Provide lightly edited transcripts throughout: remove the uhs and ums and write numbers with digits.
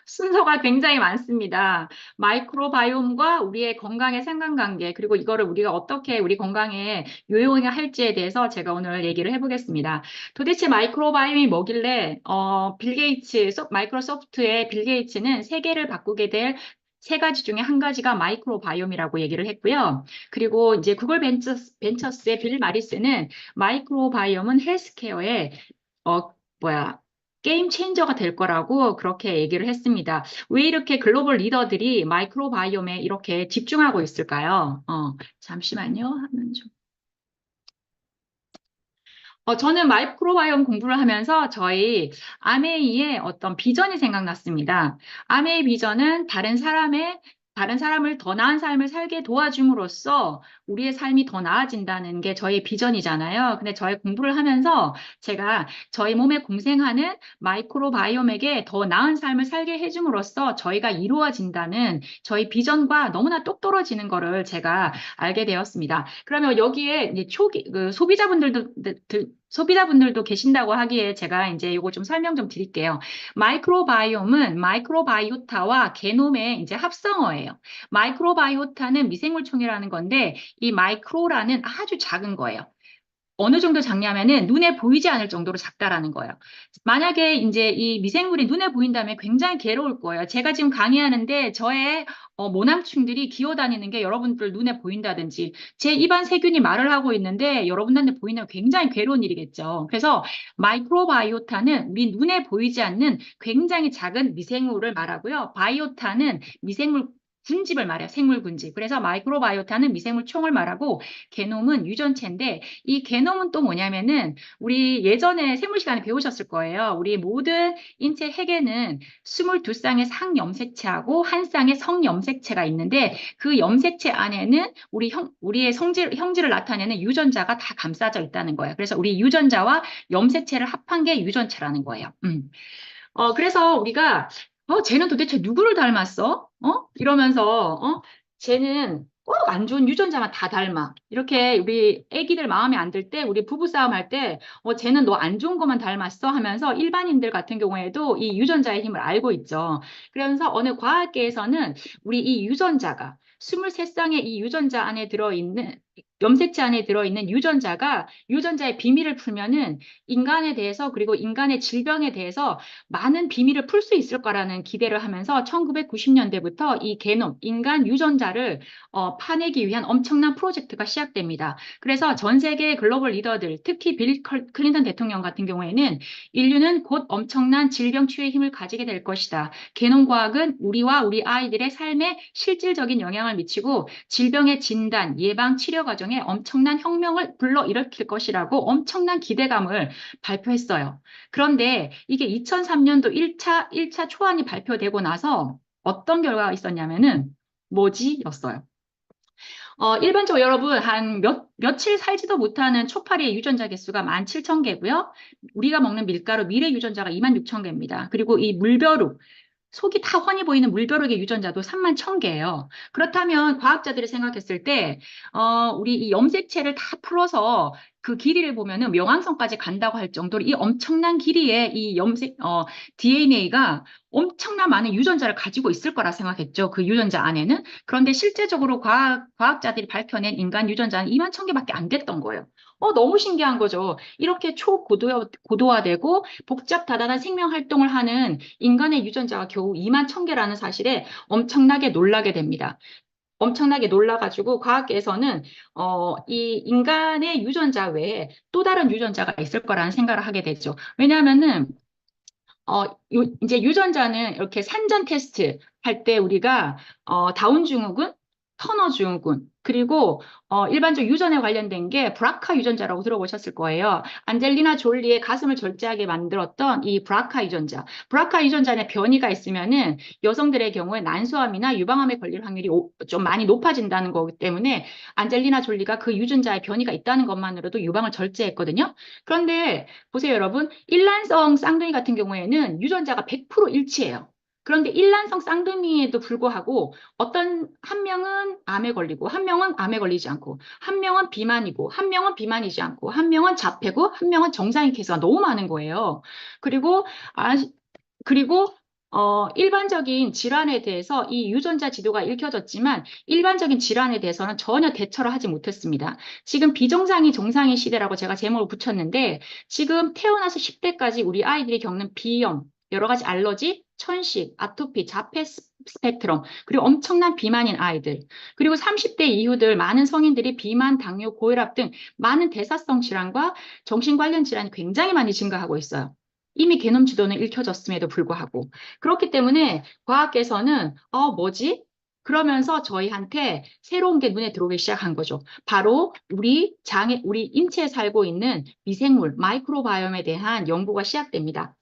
순서가 굉장히 많습니다. 마이크로바이옴과 우리의 건강의 상관관계, 그리고 이거를 우리가 어떻게 우리 건강에 요용할지에 대해서 제가 오늘 얘기를 해보겠습니다. 도대체 마이크로바이옴이 뭐길래, 빌 게이츠, 마이크로소프트의 빌 게이츠는 세계를 바꾸게 될 세 가지 중에 한 가지가 마이크로바이옴이라고 얘기를 했고요. 그리고 이제 구글 벤처스의 빌 마리스는 마이크로바이옴은 헬스케어에 어, 뭐야, 게임 체인저가 될 거라고 그렇게 얘기를 했습니다. 왜 이렇게 글로벌 리더들이 마이크로바이옴에 이렇게 집중하고 있을까요? 잠시만요. 하면 좀. 저는 마이크로바이옴 공부를 하면서 저희 아메이의 어떤 비전이 생각났습니다. 아메이 비전은 다른 사람을 더 나은 삶을 살게 도와줌으로써 우리의 삶이 더 나아진다는 게 저의 비전이잖아요. 근데 저희 공부를 하면서 제가 저희 몸에 공생하는 마이크로바이옴에게 더 나은 삶을 살게 해줌으로써 저희가 이루어진다는 저희 비전과 너무나 똑떨어지는 거를 제가 알게 되었습니다. 그러면 여기에 이제 소비자분들도 계신다고 하기에 제가 이제 이거 좀 설명 좀 드릴게요. 마이크로바이옴은 마이크로바이오타와 게놈의 이제 합성어예요. 마이크로바이오타는 미생물총이라는 건데 이 마이크로라는 아주 작은 거예요. 어느 정도 작냐면은 눈에 보이지 않을 정도로 작다라는 거예요. 만약에 이제 이 미생물이 눈에 보인다면 굉장히 괴로울 거예요. 제가 지금 강의하는데 저의 모낭충들이 기어다니는 게 여러분들 눈에 보인다든지 제 입안 세균이 말을 하고 있는데 여러분들한테 보이면 굉장히 괴로운 일이겠죠. 그래서 마이크로바이오타는 우리 눈에 보이지 않는 굉장히 작은 미생물을 말하고요. 바이오타는 미생물 군집을 말해요. 생물 군집. 그래서 마이크로바이오타는 미생물 총을 말하고 게놈은 유전체인데 이 게놈은 또 뭐냐면은 우리 예전에 생물 시간에 배우셨을 거예요. 우리 모든 인체 핵에는 22쌍의 상염색체하고 한 쌍의 성염색체가 있는데 그 염색체 안에는 우리의 형질을 나타내는 유전자가 다 감싸져 있다는 거예요. 그래서 우리 유전자와 염색체를 합한 게 유전체라는 거예요. 그래서 우리가 쟤는 도대체 누구를 닮았어? 이러면서 쟤는 꼭 안 좋은 유전자만 다 닮아. 이렇게 우리 애기들 마음에 안 들 때, 우리 부부싸움 할 때, 쟤는 너 안 좋은 것만 닮았어 하면서 일반인들 같은 경우에도 이 유전자의 힘을 알고 있죠. 그러면서 어느 과학계에서는 우리 이 유전자가 23쌍의 이 유전자 안에 들어있는 염색체 안에 들어있는 유전자가 유전자의 비밀을 풀면은 인간에 대해서 그리고 인간의 질병에 대해서 많은 비밀을 풀 수 있을 거라는 기대를 하면서 1990년대부터 이 게놈, 인간 유전자를 파내기 위한 엄청난 프로젝트가 시작됩니다. 그래서 전 세계 글로벌 리더들, 특히 빌 클린턴 대통령 같은 경우에는 인류는 곧 엄청난 질병 치유의 힘을 가지게 될 것이다. 게놈 과학은 우리와 우리 아이들의 삶에 실질적인 영향을 미치고 질병의 진단, 예방, 치료 과정에 엄청난 혁명을 불러일으킬 것이라고 엄청난 기대감을 발표했어요. 그런데 이게 2003년도 1차 초안이 발표되고 나서 어떤 결과가 있었냐면은 뭐지? 였어요. 일반적으로 여러분 며칠 살지도 못하는 초파리의 유전자 개수가 17,000개고요. 우리가 먹는 밀가루 미래 유전자가 26,000개입니다. 그리고 이 물벼룩 속이 다 훤히 보이는 물벼룩의 유전자도 31,000개예요. 그렇다면 과학자들이 생각했을 때, 우리 이 염색체를 다 풀어서 그 길이를 보면은 명왕성까지 간다고 할 정도로 이 엄청난 길이의 이 DNA가 엄청난 많은 유전자를 가지고 있을 거라 생각했죠. 그 유전자 안에는. 그런데 실제적으로 과학자들이 밝혀낸 인간 유전자는 2만 1,000개밖에 안 됐던 거예요. 너무 신기한 거죠. 이렇게 초고도화되고 복잡다단한 생명 활동을 하는 인간의 유전자가 겨우 2만 1,000개라는 사실에 엄청나게 놀라게 됩니다. 엄청나게 놀라가지고 과학계에서는 이 인간의 유전자 외에 또 다른 유전자가 있을 거라는 생각을 하게 되죠. 왜냐하면은 이제 유전자는 이렇게 산전 테스트 할 때 우리가 다운 증후군, 터너 증후군, 그리고 일반적 유전에 관련된 게 브라카 유전자라고 들어보셨을 거예요. 안젤리나 졸리의 가슴을 절제하게 만들었던 이 브라카 유전자. 브라카 유전자 에 변이가 있으면은 여성들의 경우에 난소암이나 유방암에 걸릴 확률이 좀 많이 높아진다는 거기 때문에 안젤리나 졸리가 그 유전자에 변이가 있다는 것만으로도 유방을 절제했거든요. 그런데 보세요, 여러분. 일란성 쌍둥이 같은 경우에는 유전자가 100% 일치해요. 그런데 일란성 쌍둥이에도 불구하고 어떤 한 명은 암에 걸리고 한 명은 암에 걸리지 않고 한 명은 비만이고 한 명은 비만이지 않고 한 명은 자폐고 한 명은 정상인 케이스가 너무 많은 거예요. 그리고 아 그리고 일반적인 질환에 대해서 이 유전자 지도가 읽혀졌지만 일반적인 질환에 대해서는 전혀 대처를 하지 못했습니다. 지금 비정상이 정상의 시대라고 제가 제목을 붙였는데 지금 태어나서 10대까지 우리 아이들이 겪는 비염, 여러 가지 알러지, 천식, 아토피, 자폐 스펙트럼, 그리고 엄청난 비만인 아이들, 그리고 30대 이후들 많은 성인들이 비만, 당뇨, 고혈압 등 많은 대사성 질환과 정신 관련 질환이 굉장히 많이 증가하고 있어요. 이미 게놈 지도는 읽혀졌음에도 불구하고. 그렇기 때문에 과학계에서는 뭐지? 그러면서 저희한테 새로운 게 눈에 들어오기 시작한 거죠. 바로 우리 인체에 살고 있는 미생물, 마이크로바이옴에 대한 연구가 시작됩니다.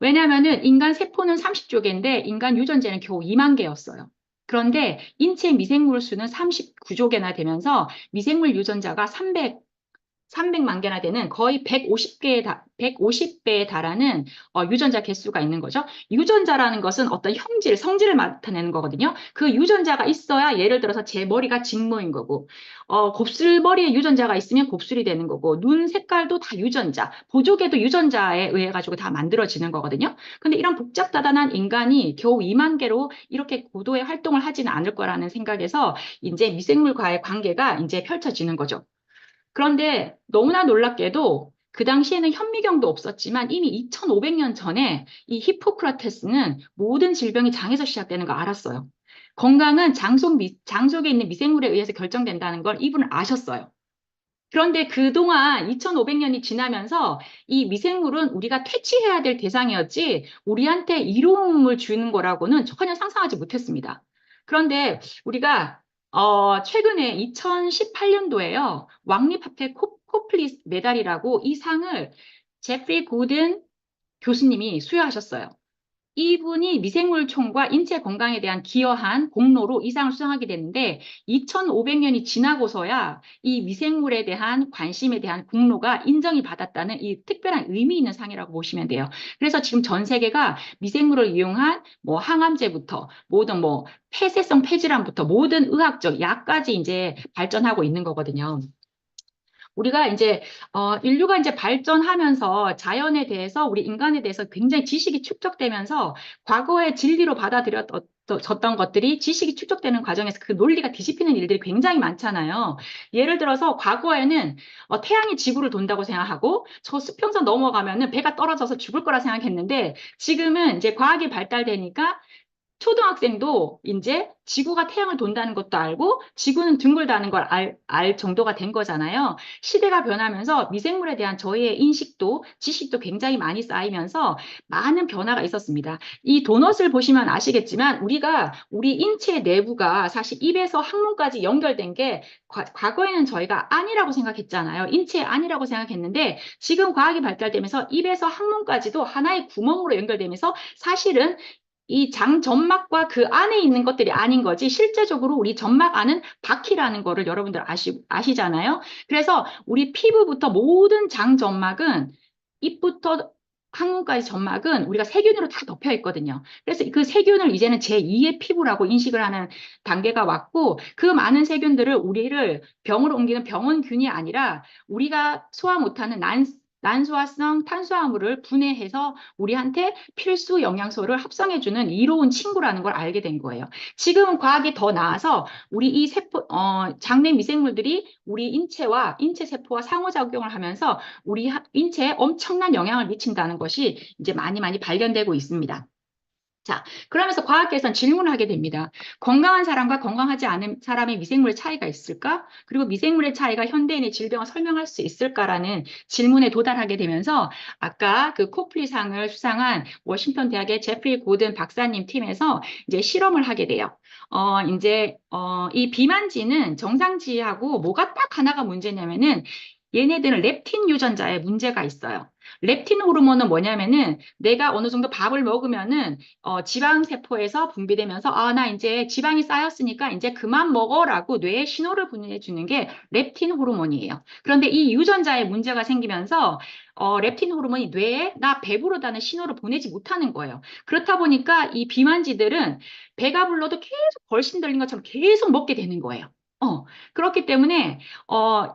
왜냐하면은 인간 세포는 30조 개인데 인간 유전자는 겨우 2만 개였어요. 그런데 인체 미생물 수는 39조 개나 되면서 미생물 유전자가 300만 개나 되는 거의 150배에 달하는 유전자 개수가 있는 거죠. 유전자라는 것은 어떤 성질을 나타내는 거거든요. 그 유전자가 있어야 예를 들어서 제 머리가 직모인 거고, 곱슬머리에 유전자가 있으면 곱슬이 되는 거고, 눈 색깔도 다 유전자, 보조개도 유전자에 의해 가지고 다 만들어지는 거거든요. 근데 이런 복잡다단한 인간이 겨우 2만 개로 이렇게 고도의 활동을 하지는 않을 거라는 생각에서 이제 미생물과의 관계가 이제 펼쳐지는 거죠. 그런데 너무나 놀랍게도 그 당시에는 현미경도 없었지만 이미 2500년 전에 이 히포크라테스는 모든 질병이 장에서 시작되는 거 알았어요. 건강은 장 속에 있는 미생물에 의해서 결정된다는 걸 이분은 아셨어요. 그런데 그동안 2500년이 지나면서 이 미생물은 우리가 퇴치해야 될 대상이었지 우리한테 이로움을 주는 거라고는 전혀 상상하지 못했습니다. 그런데 우리가 최근에 2018년도에요. 왕립학회 코플리 메달이라고 이 상을 제프리 고든 교수님이 수여하셨어요. 이분이 미생물총과 인체 건강에 대한 기여한 공로로 이 상을 수상하게 됐는데 2500년이 지나고서야 이 미생물에 대한 관심에 대한 공로가 인정이 받았다는 이 특별한 의미 있는 상이라고 보시면 돼요. 그래서 지금 전 세계가 미생물을 이용한 뭐 항암제부터 모든 뭐 폐쇄성 폐질환부터 모든 의학적 약까지 이제 발전하고 있는 거거든요. 우리가 이제 인류가 이제 발전하면서 자연에 대해서 우리 인간에 대해서 굉장히 지식이 축적되면서 과거의 진리로 받아들여졌던 것들이 지식이 축적되는 과정에서 그 논리가 뒤집히는 일들이 굉장히 많잖아요. 예를 들어서 과거에는 태양이 지구를 돈다고 생각하고 저 수평선 넘어가면은 배가 떨어져서 죽을 거라 생각했는데 지금은 이제 과학이 발달되니까 초등학생도 이제 지구가 태양을 돈다는 것도 알고 지구는 둥글다는 걸 알 정도가 된 거잖아요. 시대가 변하면서 미생물에 대한 저희의 인식도 지식도 굉장히 많이 쌓이면서 많은 변화가 있었습니다. 이 도넛을 보시면 아시겠지만 우리가 우리 인체 내부가 사실 입에서 항문까지 연결된 게 과거에는 저희가 안이라고 생각했잖아요. 인체의 안이라고 생각했는데 지금 과학이 발달되면서 입에서 항문까지도 하나의 구멍으로 연결되면서 사실은 이 장 점막과 그 안에 있는 것들이 아닌 거지 실제적으로 우리 점막 안은 바퀴라는 거를 여러분들 아시잖아요. 그래서 우리 피부부터 모든 장 점막은 입부터 항문까지 점막은 우리가 세균으로 다 덮여 있거든요. 그래서 그 세균을 이제는 제2의 피부라고 인식을 하는 단계가 왔고 그 많은 세균들을 우리를 병으로 옮기는 병원균이 아니라 우리가 소화 못하는 난소화성 탄수화물을 분해해서 우리한테 필수 영양소를 합성해주는 이로운 친구라는 걸 알게 된 거예요. 지금은 과학이 더 나아서 우리 이 장내 미생물들이 우리 인체 세포와 상호작용을 하면서 우리 인체에 엄청난 영향을 미친다는 것이 이제 많이 많이 발견되고 있습니다. 자, 그러면서 과학계에서는 질문을 하게 됩니다. 건강한 사람과 건강하지 않은 사람의 미생물의 차이가 있을까? 그리고 미생물의 차이가 현대인의 질병을 설명할 수 있을까라는 질문에 도달하게 되면서 아까 그 코플리상을 수상한 워싱턴 대학의 제프리 고든 박사님 팀에서 이제 실험을 하게 돼요. 이 비만지는 정상지하고 뭐가 딱 하나가 문제냐면은 얘네들은 렙틴 유전자에 문제가 있어요. 렙틴 호르몬은 뭐냐면은 내가 어느 정도 밥을 먹으면은 지방 세포에서 분비되면서 나 이제 지방이 쌓였으니까 이제 그만 먹어라고 뇌에 신호를 보내주는 게 렙틴 호르몬이에요. 그런데 이 유전자에 문제가 생기면서 렙틴 호르몬이 뇌에 나 배부르다는 신호를 보내지 못하는 거예요. 그렇다 보니까 이 비만지들은 배가 불러도 계속 벌신 들린 것처럼 계속 먹게 되는 거예요. 그렇기 때문에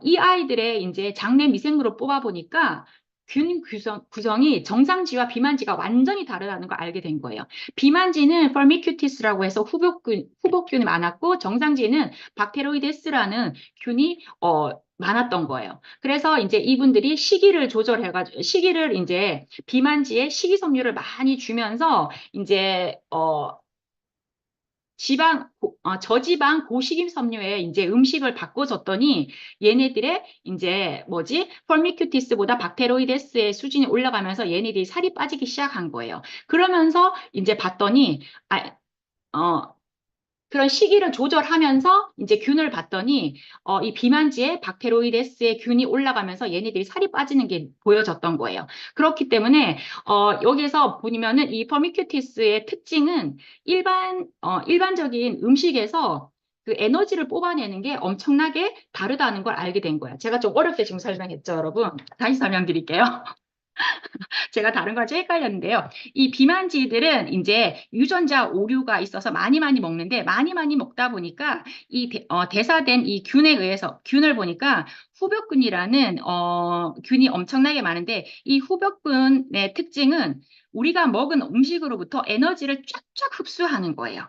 이 아이들의 이제 장내 미생물을 뽑아 보니까 균 구성이 정상지와 비만지가 완전히 다르다는 걸 알게 된 거예요. 비만지는 퍼미큐티스라고 해서 후복균이 많았고 정상지는 박테로이데스라는 균이 많았던 거예요. 그래서 이제 이분들이 시기를 조절해가지고 시기를 이제 비만지에 식이섬유를 많이 주면서 이제 저지방 고식임섬유에 이제 음식을 바꿔줬더니 얘네들의 이제 뭐지? 펄미큐티스보다 박테로이데스의 수준이 올라가면서 얘네들이 살이 빠지기 시작한 거예요. 그러면서 이제 봤더니 어, 그런 시기를 조절하면서 이제 균을 봤더니 이 비만지에 박테로이데스의 균이 올라가면서 얘네들이 살이 빠지는 게 보여졌던 거예요. 그렇기 때문에 여기서 보면은 이 퍼미큐티스의 특징은 일반적인 음식에서 그 에너지를 뽑아내는 게 엄청나게 다르다는 걸 알게 된 거예요. 제가 좀 어렵게 지금 설명했죠, 여러분. 다시 설명드릴게요. 제가 다른 걸 좀 헷갈렸는데요. 이 비만지들은 이제 유전자 오류가 있어서 많이 먹는데 많이 먹다 보니까 이 대사된 이 균에 의해서 균을 보니까 후벽균이라는 균이 엄청나게 많은데 이 후벽균의 특징은 우리가 먹은 음식으로부터 에너지를 쫙쫙 흡수하는 거예요.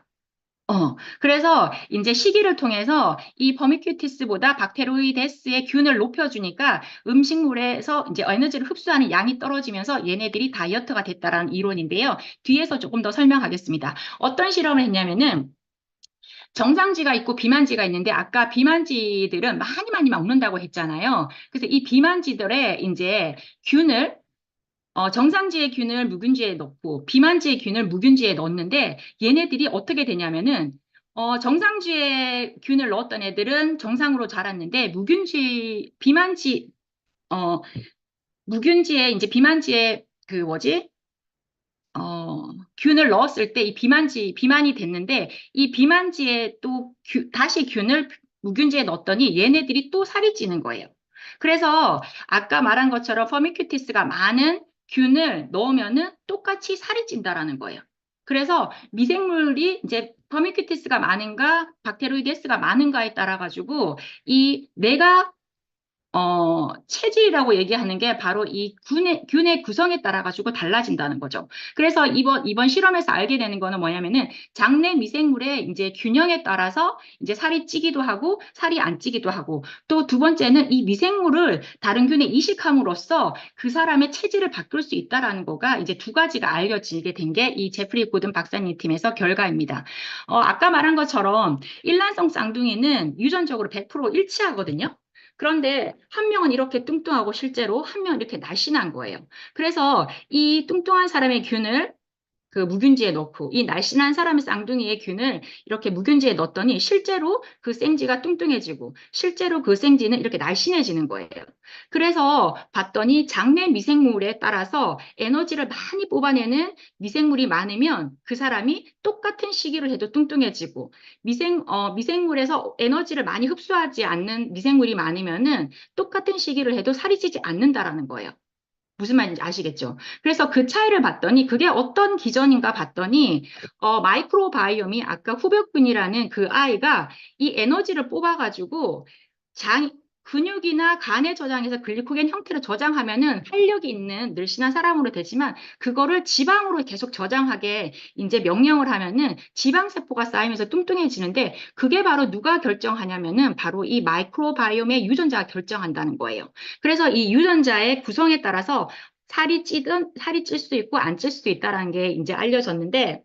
그래서 이제 시기를 통해서 이 버미큐티스보다 박테로이데스의 균을 높여주니까 음식물에서 이제 에너지를 흡수하는 양이 떨어지면서 얘네들이 다이어트가 됐다라는 이론인데요. 뒤에서 조금 더 설명하겠습니다. 어떤 실험을 했냐면은 정상지가 있고 비만지가 있는데 아까 비만지들은 많이 먹는다고 했잖아요. 그래서 이 비만지들의 이제 균을 정상지의 균을 묵은지에 넣고 비만지의 균을 묵은지에 넣었는데 얘네들이 어떻게 되냐면은 정상지의 균을 넣었던 애들은 정상으로 자랐는데 어, 묵은지에 이제 비만지에 그 뭐지? 균을 넣었을 때 이 비만이 됐는데 이 비만지에 또 다시 균을 묵은지에 넣었더니 얘네들이 또 살이 찌는 거예요. 그래서 아까 말한 것처럼 퍼미큐티스가 많은 균을 넣으면은 똑같이 살이 찐다라는 거예요. 그래서 미생물이 이제 퍼미큐티스가 많은가 박테로이데스가 많은가에 따라 가지고 이 내가 체질이라고 얘기하는 게 바로 이 균의 구성에 따라 가지고 달라진다는 거죠. 그래서 이번 실험에서 알게 되는 거는 뭐냐면은 장내 미생물의 이제 균형에 따라서 이제 살이 찌기도 하고 살이 안 찌기도 하고 또 두 번째는 이 미생물을 다른 균에 이식함으로써 그 사람의 체질을 바꿀 수 있다라는 거가 이제 두 가지가 알려지게 된 게 이 제프리 고든 박사님 팀에서 결과입니다. 아까 말한 것처럼 일란성 쌍둥이는 유전적으로 100% 일치하거든요. 그런데 한 명은 이렇게 뚱뚱하고 실제로 한 명은 이렇게 날씬한 거예요. 그래서 이 뚱뚱한 사람의 균을 그 묵은지에 넣고 이 날씬한 사람의 쌍둥이의 균을 이렇게 묵은지에 넣었더니 실제로 그 생지가 뚱뚱해지고 실제로 그 생지는 이렇게 날씬해지는 거예요. 그래서 봤더니 장내 미생물에 따라서 에너지를 많이 뽑아내는 미생물이 많으면 그 사람이 똑같은 시기를 해도 뚱뚱해지고 미생물에서 에너지를 많이 흡수하지 않는 미생물이 많으면은 똑같은 시기를 해도 살이 찌지 않는다라는 거예요. 무슨 말인지 아시겠죠? 그래서 그 차이를 봤더니 그게 어떤 기전인가 봤더니 마이크로바이옴이 아까 후벽균이라는 그 아이가 이 에너지를 뽑아가지고 장 근육이나 간에 저장해서 글리코겐 형태로 저장하면은 활력이 있는 늘씬한 사람으로 되지만 그거를 지방으로 계속 저장하게 이제 명령을 하면은 지방세포가 쌓이면서 뚱뚱해지는데 그게 바로 누가 결정하냐면은 바로 이 마이크로바이옴의 유전자가 결정한다는 거예요. 그래서 이 유전자의 구성에 따라서 살이 찔 수도 있고 안 찔 수도 있다라는 게 이제 알려졌는데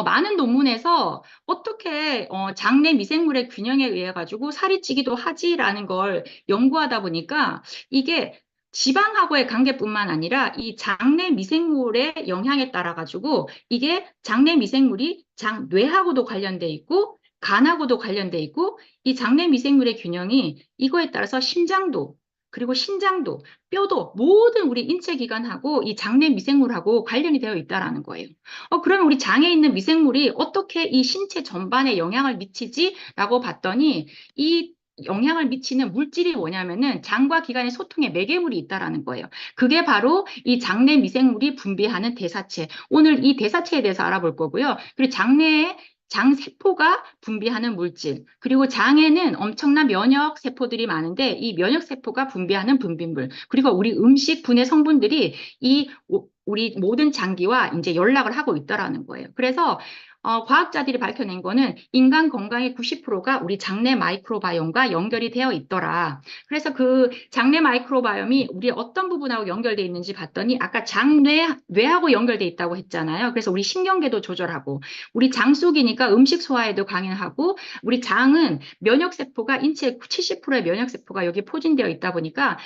많은 논문에서 어떻게 장내 미생물의 균형에 의해 가지고 살이 찌기도 하지라는 걸 연구하다 보니까 이게 지방하고의 관계뿐만 아니라 이 장내 미생물의 영향에 따라 가지고 이게 장내 미생물이 뇌하고도 관련돼 있고 간하고도 관련돼 있고 이 장내 미생물의 균형이 이거에 따라서 심장도 그리고 신장도 뼈도 모든 우리 인체 기관하고 이 장내 미생물하고 관련이 되어 있다라는 거예요. 그러면 우리 장에 있는 미생물이 어떻게 이 신체 전반에 영향을 미치지라고 봤더니 이 영향을 미치는 물질이 뭐냐면은 장과 기관의 소통에 매개물이 있다라는 거예요. 그게 바로 이 장내 미생물이 분비하는 대사체. 오늘 이 대사체에 대해서 알아볼 거고요. 그리고 장내에 장세포가 분비하는 물질, 그리고 장에는 엄청난 면역 세포들이 많은데 이 면역 세포가 분비하는 분비물, 그리고 우리 음식 분해 성분들이 우리 모든 장기와 이제 연락을 하고 있다라는 거예요. 그래서 과학자들이 밝혀낸 거는 인간 건강의 90%가 우리 장내 마이크로바이옴과 연결이 되어 있더라. 그래서 그 장내 마이크로바이옴이 우리 어떤 부분하고 연결되어 있는지 봤더니 아까 뇌하고 연결되어 있다고 했잖아요. 그래서 우리 신경계도 조절하고 우리 장 속이니까 음식 소화에도 강행하고 우리 장은 면역세포가 인체의 70%의 면역세포가 여기 포진되어 있다 보니까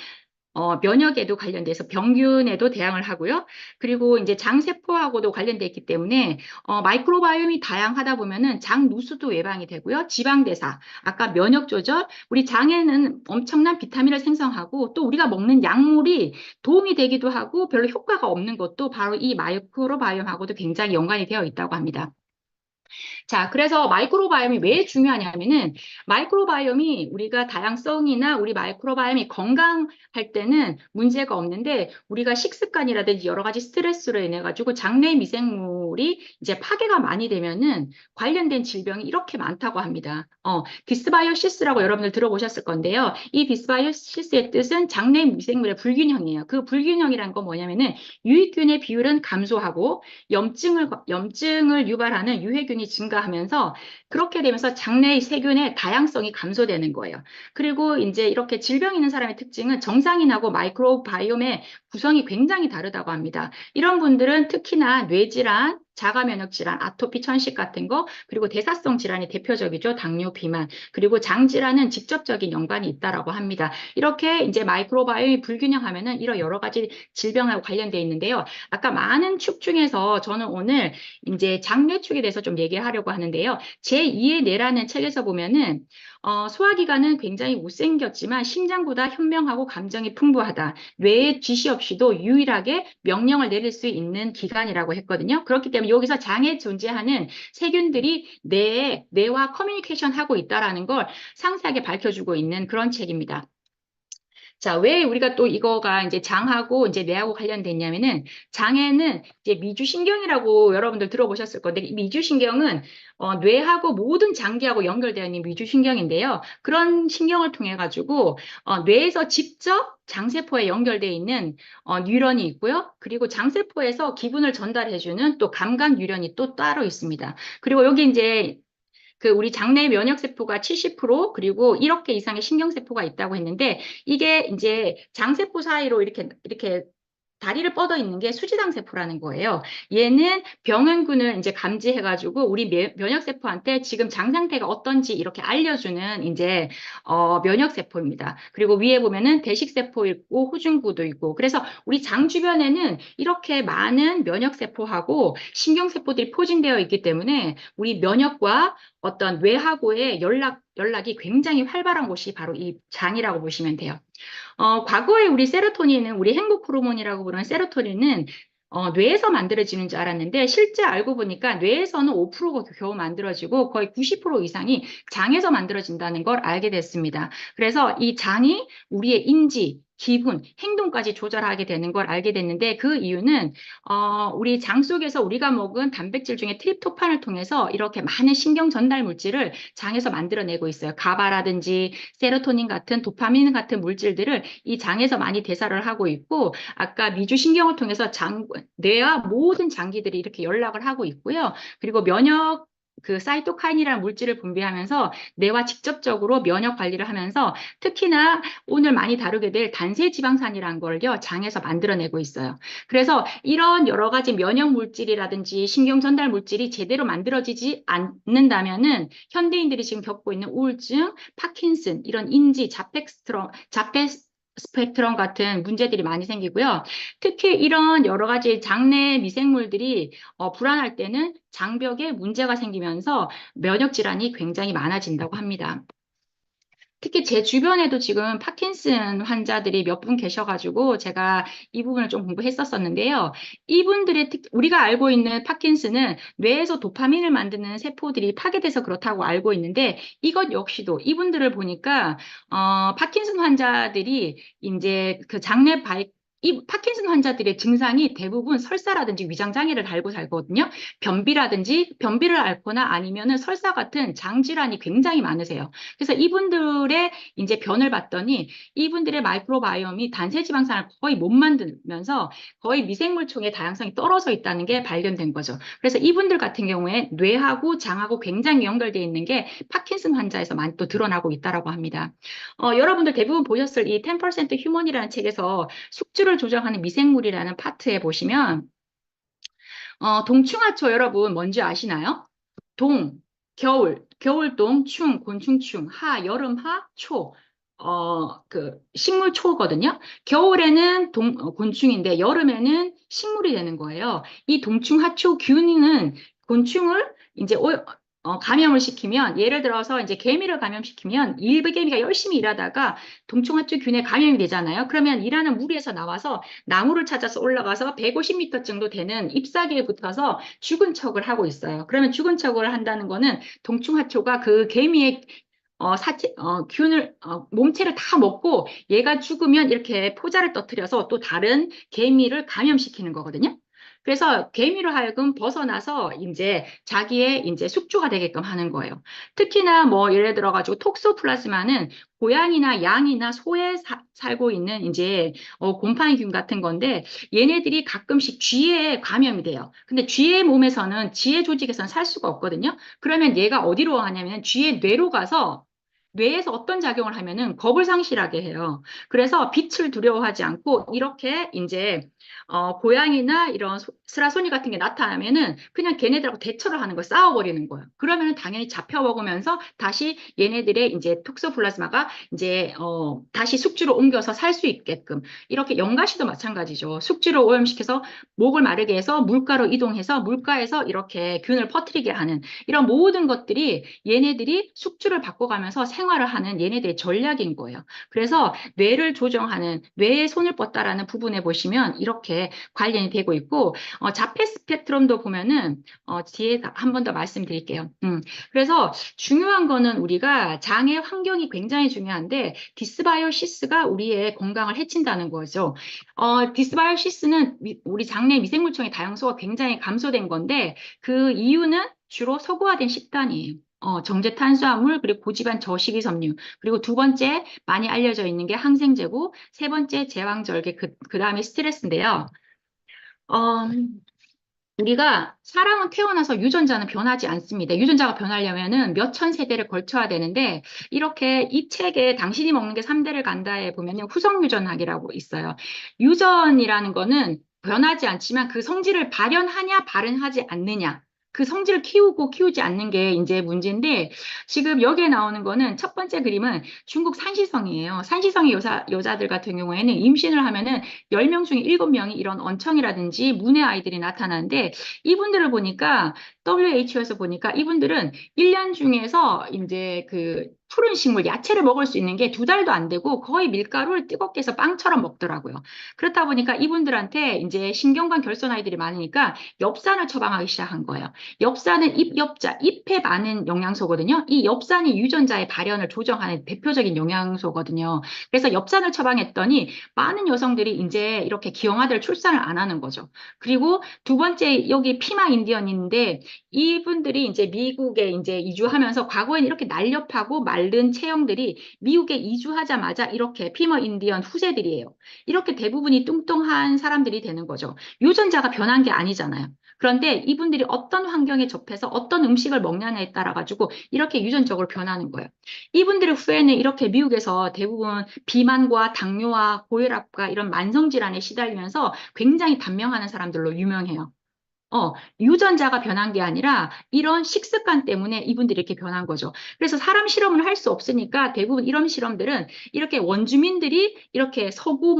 면역에도 관련돼서 병균에도 대항을 하고요. 그리고 이제 장세포하고도 관련돼 있기 때문에 마이크로바이옴이 다양하다 보면은 장 누수도 예방이 되고요. 지방대사, 아까 면역 조절, 우리 장에는 엄청난 비타민을 생성하고 또 우리가 먹는 약물이 도움이 되기도 하고 별로 효과가 없는 것도 바로 이 마이크로바이옴하고도 굉장히 연관이 되어 있다고 합니다. 자, 그래서 마이크로바이옴이 왜 중요하냐면은 마이크로바이옴이 우리가 다양성이나 우리 마이크로바이옴이 건강할 때는 문제가 없는데 우리가 식습관이라든지 여러 가지 스트레스로 인해 가지고 장내 미생물이 이제 파괴가 많이 되면은 관련된 질병이 이렇게 많다고 합니다. 디스바이오시스라고 여러분들 들어보셨을 건데요. 이 디스바이오시스의 뜻은 장내 미생물의 불균형이에요. 그 불균형이란 건 뭐냐면은 유익균의 비율은 감소하고 염증을 유발하는 유해균이 증가하면서 그렇게 되면서 장내의 세균의 다양성이 감소되는 거예요. 그리고 이제 이렇게 질병 있는 사람의 특징은 정상인하고 마이크로바이옴의 구성이 굉장히 다르다고 합니다. 이런 분들은 특히나 뇌질환, 자가면역 질환, 아토피, 천식 같은 거, 그리고 대사성 질환이 대표적이죠. 당뇨, 비만, 그리고 장 질환은 직접적인 연관이 있다라고 합니다. 이렇게 이제 마이크로바이옴이 불균형하면은 이런 여러 가지 질병하고 관련돼 있는데요. 아까 많은 축 중에서 저는 오늘 이제 장뇌축에 대해서 좀 얘기를 하려고 하는데요. 제2의 뇌라는 책에서 보면은 소화기관은 굉장히 못생겼지만 심장보다 현명하고 감정이 풍부하다. 뇌의 지시 없이도 유일하게 명령을 내릴 수 있는 기관이라고 했거든요. 그렇기 때문에 여기서 장에 존재하는 세균들이 뇌와 커뮤니케이션 하고 있다라는 걸 상세하게 밝혀주고 있는 그런 책입니다. 자, 왜 우리가 또 이거가 이제 장하고 이제 뇌하고 관련됐냐면은 장에는 이제 미주신경이라고 여러분들 들어보셨을 건데 이 미주신경은 뇌하고 모든 장기하고 연결되어 있는 미주신경인데요. 그런 신경을 통해 가지고 뇌에서 직접 장세포에 연결되어 있는 뉴런이 있고요. 그리고 장세포에서 기분을 전달해주는 또 감각 뉴런이 또 따로 있습니다. 그리고 여기 이제 우리 장내 면역세포가 70% 그리고 1억 개 이상의 신경세포가 있다고 했는데 이게 이제 장세포 사이로 이렇게 다리를 뻗어 있는 게 수지장세포라는 거예요. 얘는 병원균을 이제 감지해가지고 우리 면역세포한테 지금 장 상태가 어떤지 이렇게 알려주는 이제 면역세포입니다. 그리고 위에 보면은 대식세포 있고 호중구도 있고 그래서 우리 장 주변에는 이렇게 많은 면역세포하고 신경세포들이 포진되어 있기 때문에 우리 면역과 어떤 뇌하고의 연락이 굉장히 활발한 곳이 바로 이 장이라고 보시면 돼요. 과거에 우리 세로토닌은 우리 행복 호르몬이라고 부르는 세로토닌은 뇌에서 만들어지는 줄 알았는데 실제 알고 보니까 뇌에서는 5%가 겨우 만들어지고 거의 90% 이상이 장에서 만들어진다는 걸 알게 됐습니다. 그래서 이 장이 우리의 인지, 기분, 행동까지 조절하게 되는 걸 알게 됐는데 그 이유는 우리 장 속에서 우리가 먹은 단백질 중에 트립토판을 통해서 이렇게 많은 신경 전달 물질을 장에서 만들어내고 있어요. 가바라든지 세로토닌 같은 도파민 같은 물질들을 이 장에서 많이 대사를 하고 있고 아까 미주신경을 통해서 뇌와 모든 장기들이 이렇게 연락을 하고 있고요. 그리고 면역 사이토카인이라는 물질을 분비하면서 뇌와 직접적으로 면역 관리를 하면서 특히나 오늘 많이 다루게 될 단세지방산이라는 걸요 장에서 만들어내고 있어요. 그래서 이런 여러 가지 면역 물질이라든지 신경 전달 물질이 제대로 만들어지지 않는다면은 현대인들이 지금 겪고 있는 우울증, 파킨슨 이런 인지 자폐 스펙트럼 같은 문제들이 많이 생기고요. 특히 이런 여러 가지 장내 미생물들이 불안할 때는 장벽에 문제가 생기면서 면역 질환이 굉장히 많아진다고 합니다. 특히 제 주변에도 지금 파킨슨 환자들이 몇 분 계셔가지고 제가 이 부분을 좀 공부했었었는데요. 이분들의 우리가 알고 있는 파킨슨은 뇌에서 도파민을 만드는 세포들이 파괴돼서 그렇다고 알고 있는데 이것 역시도 이분들을 보니까 파킨슨 환자들이 이제 그 장내 이 파킨슨 환자들의 증상이 대부분 설사라든지 위장장애를 앓고 살거든요. 변비를 앓거나 아니면은 설사 같은 장질환이 굉장히 많으세요. 그래서 이분들의 이제 변을 봤더니 이분들의 마이크로바이옴이 단세지방산을 거의 못 만들면서 거의 미생물총의 다양성이 떨어져 있다는 게 발견된 거죠. 그래서 이분들 같은 경우에 뇌하고 장하고 굉장히 연결되어 있는 게 파킨슨 환자에서 많이 또 드러나고 있다라고 합니다. 여러분들 대부분 보셨을 이 10% 휴먼이라는 책에서 숙주를 조정하는 미생물이라는 파트에 보시면 동충하초 여러분 뭔지 아시나요? 동, 겨울동, 곤충충, 여름하, 초. 식물초거든요. 겨울에는 곤충인데 여름에는 식물이 되는 거예요. 이 동충하초 균은 곤충을 이제 감염을 시키면 예를 들어서 이제 개미를 감염시키면 일개미가 열심히 일하다가 동충하초 균에 감염이 되잖아요. 그러면 일하는 무리에서 나와서 나무를 찾아서 올라가서 150m 정도 되는 잎사귀에 붙어서 죽은 척을 하고 있어요. 그러면 죽은 척을 한다는 거는 동충하초가 그 개미의 몸체를 다 먹고 얘가 죽으면 이렇게 포자를 터뜨려서 또 다른 개미를 감염시키는 거거든요. 그래서 개미로 하여금 벗어나서 이제 자기의 이제 숙주가 되게끔 하는 거예요. 특히나 뭐 예를 들어가지고 톡소플라즈마는 고양이나 양이나 소에 살고 있는 이제 곰팡이균 같은 건데 얘네들이 가끔씩 쥐에 감염이 돼요. 근데 쥐의 몸에서는 쥐의 조직에서는 살 수가 없거든요. 그러면 얘가 어디로 하냐면 쥐의 뇌로 가서 뇌에서 어떤 작용을 하면은 겁을 상실하게 해요. 그래서 빛을 두려워하지 않고 이렇게 이제 고양이나 이런 스라소니 같은 게 나타나면은 그냥 걔네들하고 대처를 하는 거예요. 싸워버리는 거예요. 그러면은 당연히 잡혀먹으면서 다시 얘네들의 이제 톡소플라즈마가 이제 다시 숙주로 옮겨서 살 수 있게끔 이렇게 연가시도 마찬가지죠. 숙주를 오염시켜서 목을 마르게 해서 물가로 이동해서 물가에서 이렇게 균을 퍼뜨리게 하는 이런 모든 것들이 얘네들이 숙주를 바꿔가면서 생활을 하는 얘네들의 전략인 거예요. 그래서 뇌를 조정하는 뇌에 손을 뻗다라는 부분에 보시면 이렇게 관련이 되고 있고 자폐 스펙트럼도 보면은 뒤에 한 번 더 말씀드릴게요. 그래서 중요한 거는 우리가 장의 환경이 굉장히 중요한데 디스바이오시스가 우리의 건강을 해친다는 거죠. 디스바이오시스는 우리 장내 미생물청의 다양성가 굉장히 감소된 건데 그 이유는 주로 서구화된 식단이에요. 정제 탄수화물, 그리고 고지방 저식이섬유, 그리고 두 번째 많이 알려져 있는 게 항생제고, 세 번째 제왕절개, 그 다음에 스트레스인데요. 어, 우리가 사람은 태어나서 유전자는 변하지 않습니다. 유전자가 변하려면은 몇 천 세대를 걸쳐야 되는데 이렇게 이 책에 당신이 먹는 게 3대를 간다에 보면은 후성유전학이라고 있어요. 유전이라는 거는 변하지 않지만 그 성질을 발현하냐 발현하지 않느냐 그 성질을 키우고 키우지 않는 게 이제 문제인데 지금 여기에 나오는 거는 첫 번째 그림은 중국 산시성이에요. 산시성의 여자들 같은 경우에는 임신을 하면은 10명 중에 7명이 이런 언청이라든지 문의 아이들이 나타나는데 이분들을 보니까 WHO에서 보니까 이분들은 1년 중에서 이제 그 푸른 식물, 야채를 먹을 수 있는 게 2달도 안 되고 거의 밀가루를 뜨겁게 해서 빵처럼 먹더라고요. 그렇다 보니까 이분들한테 이제 신경관 결손 아이들이 많으니까 엽산을 처방하기 시작한 거예요. 엽산은 잎엽자, 잎에 많은 영양소거든요. 이 엽산이 유전자의 발현을 조정하는 대표적인 영양소거든요. 그래서 엽산을 처방했더니 많은 여성들이 이제 이렇게 기형아들 출산을 안 하는 거죠. 그리고 두 번째 여기 피마 인디언인데 이분들이 이제 미국에 이제 이주하면서 과거에는 이렇게 날렵하고 마른 체형들이 미국에 이주하자마자 이렇게 피머 인디언 후세들이에요. 이렇게 대부분이 뚱뚱한 사람들이 되는 거죠. 유전자가 변한 게 아니잖아요. 그런데 이분들이 어떤 환경에 접해서 어떤 음식을 먹냐에 따라 가지고 이렇게 유전적으로 변하는 거예요. 이분들의 후에는 이렇게 미국에서 대부분 비만과 당뇨와 고혈압과 이런 만성 질환에 시달리면서 굉장히 단명하는 사람들로 유명해요. 유전자가 변한 게 아니라 이런 식습관 때문에 이분들이 이렇게 변한 거죠. 그래서 사람 실험을 할 수 없으니까 대부분 이런 실험들은 이렇게 원주민들이 이렇게 서구